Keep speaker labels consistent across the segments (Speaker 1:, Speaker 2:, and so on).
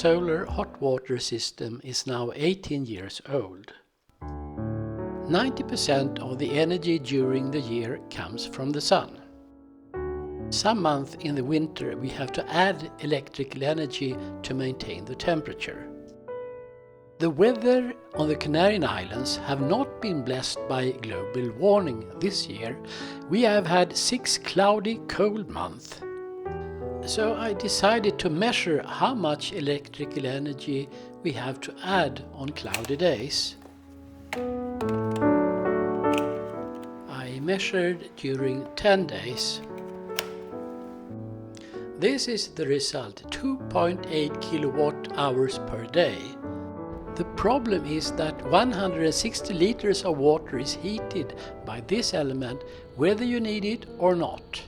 Speaker 1: solar hot water system is now 18 years old. 90% of the energy during the year comes from the sun. Some months in the winter we have to add electrical energy to maintain the temperature. The weather on the Canary Islands have not been blessed by global warming this year. We have had 6 cloudy, cold months. So I decided to measure how much electrical energy we have to add on cloudy days. I measured during 10 days. This is the result, 2.8 kilowatt hours per day. The problem is that 160 liters of water is heated by this element whether you need it or not.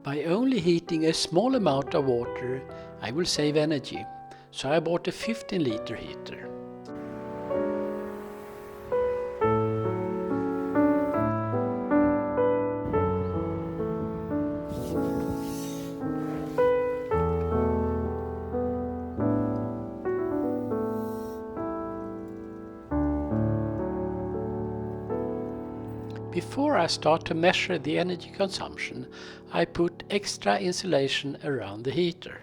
Speaker 1: By only heating a small amount of water, I will save energy, so I bought a 15-liter heater. Before I start to measure the energy consumption, I put extra insulation around the heater.